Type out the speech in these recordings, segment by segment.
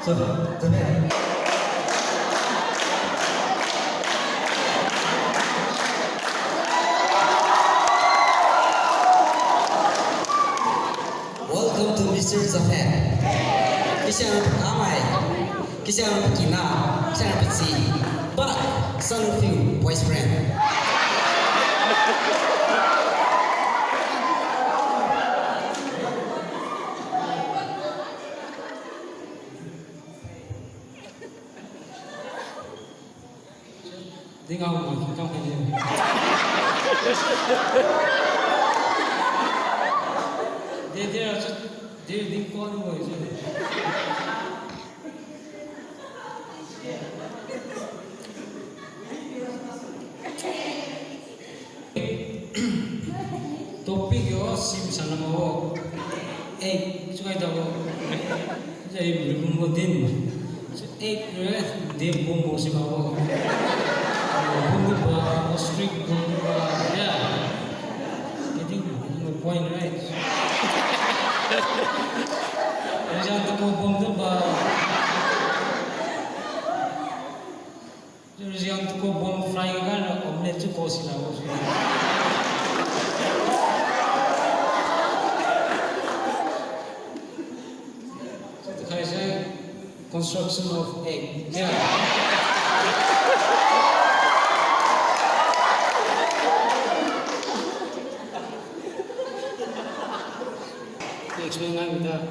Welcome to Mr. Zafan. Kita orang ramai, kita orang kina, kita orang peci, but some of you boyfriend. Dengar aku kau kerja. Dia di kau ni boleh je. Topik yo sim sana mau. Suka tahu. Jadi belum modern. Dia bom si mau. Bom strict bom yeah. Getting the point right. Jangan teko bom tu bah. Jadi jangan teko bom fly kan, omelette tu kau sila kau. Itu kayak construction of egg. Yeah. Explain kita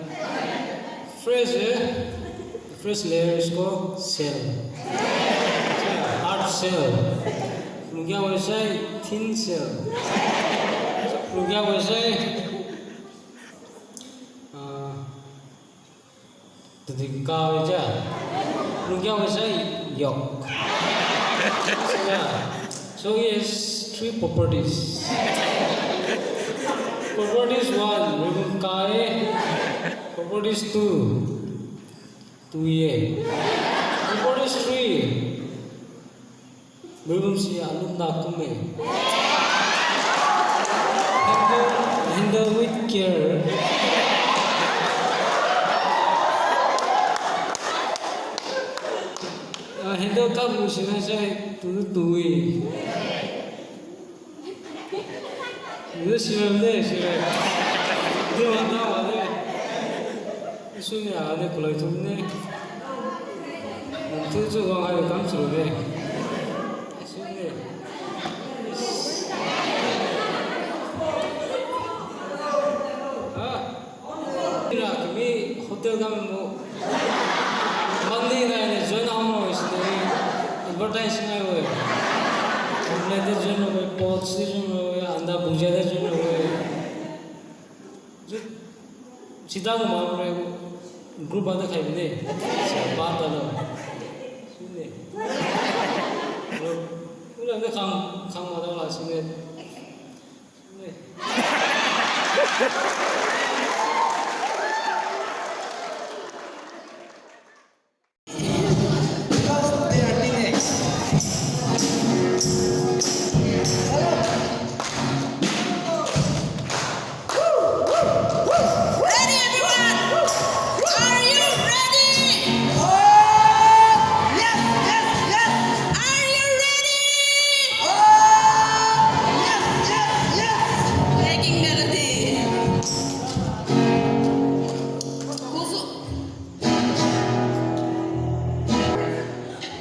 first layer is called cell, hard cell. Kemudian wajah thin cell. Kemudian wajah tetika wajah. Kemudian wajah yolk. So he has three properties. Properties 1, ribum kai. Properties 2, 2a. Properties 3, ribum si alum nakume. Handle with care. Handle kamu sini saya 2a. Itu siapa deh, siapa? Dia mana ada? Isu ni ada kalau itu ni. Nanti tu orang ada kam suruh deh. Isu ni. Ira kami hotel kami mau. Mandi ni join awak isu ni. Advertising ayo. Mandi join awak, post join awak. Anda puja dah jono, जो सीधा को मार रहे हो group आधा खाई बने बात आना सुने पूरा अंदर खाम आधा वाला सुने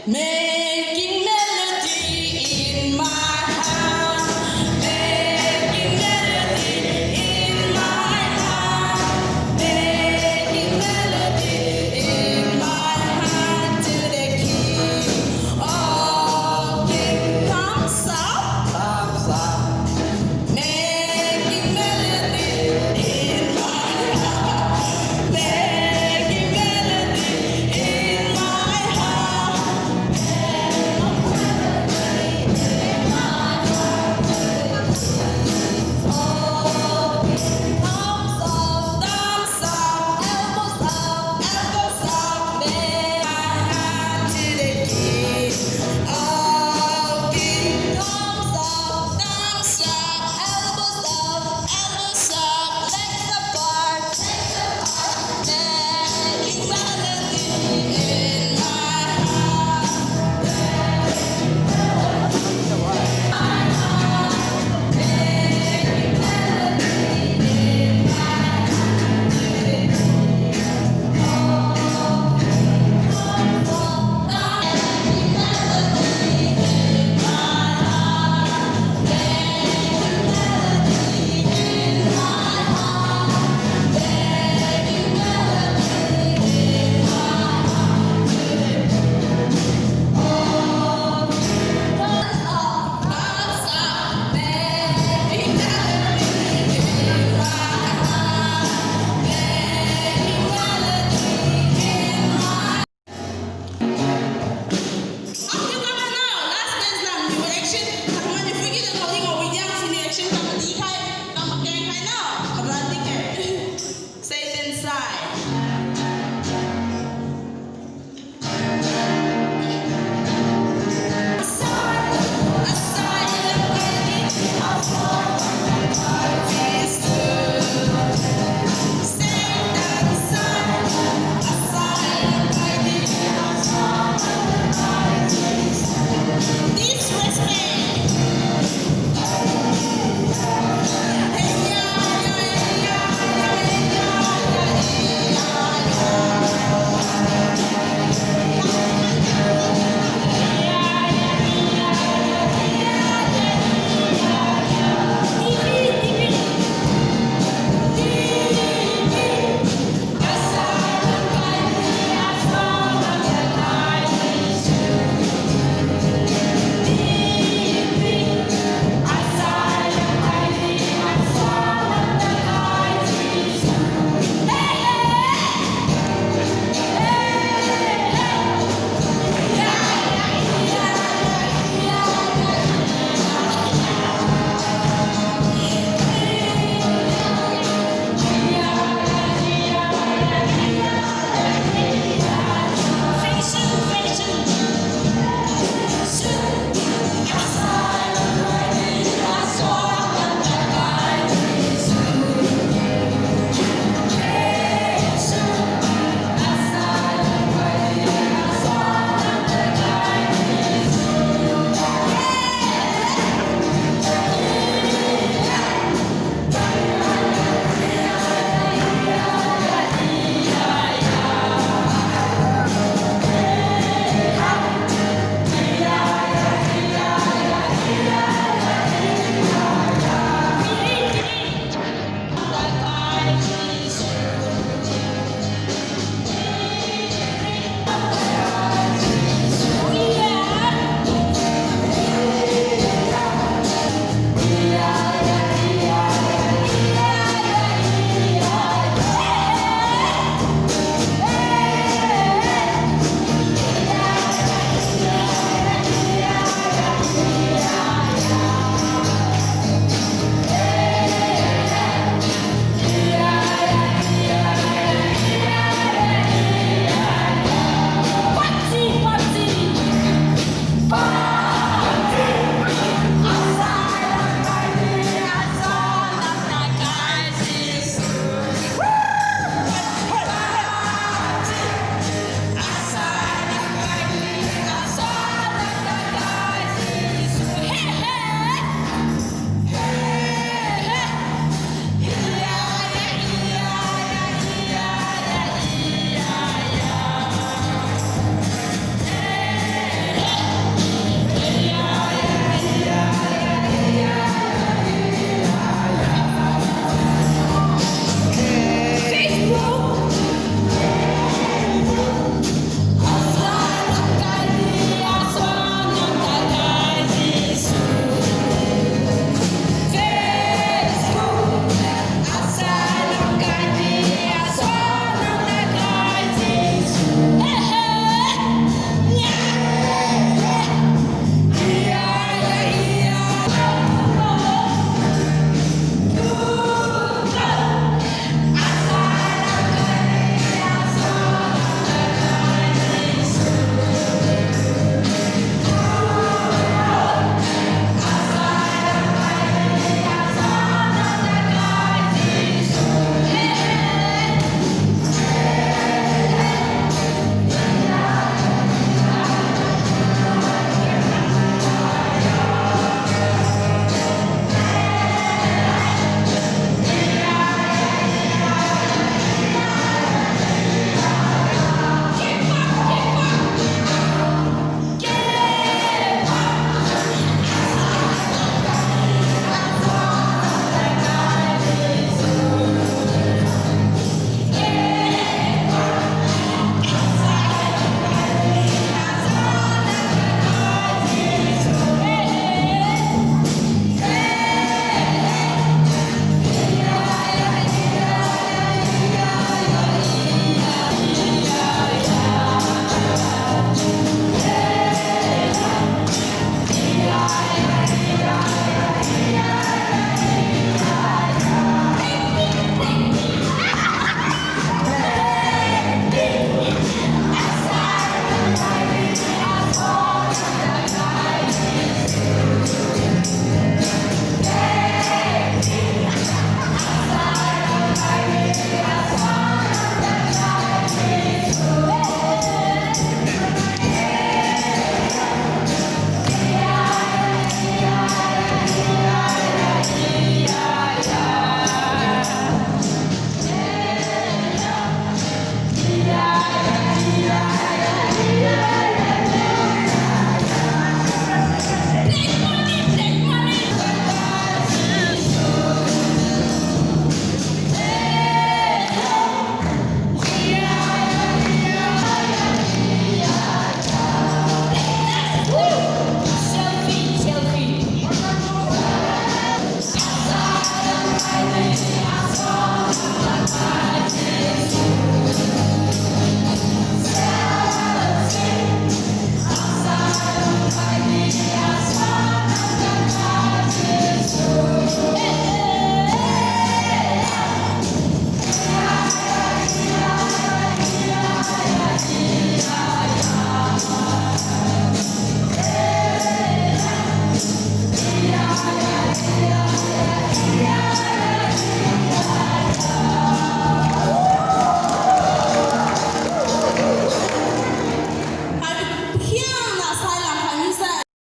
Man.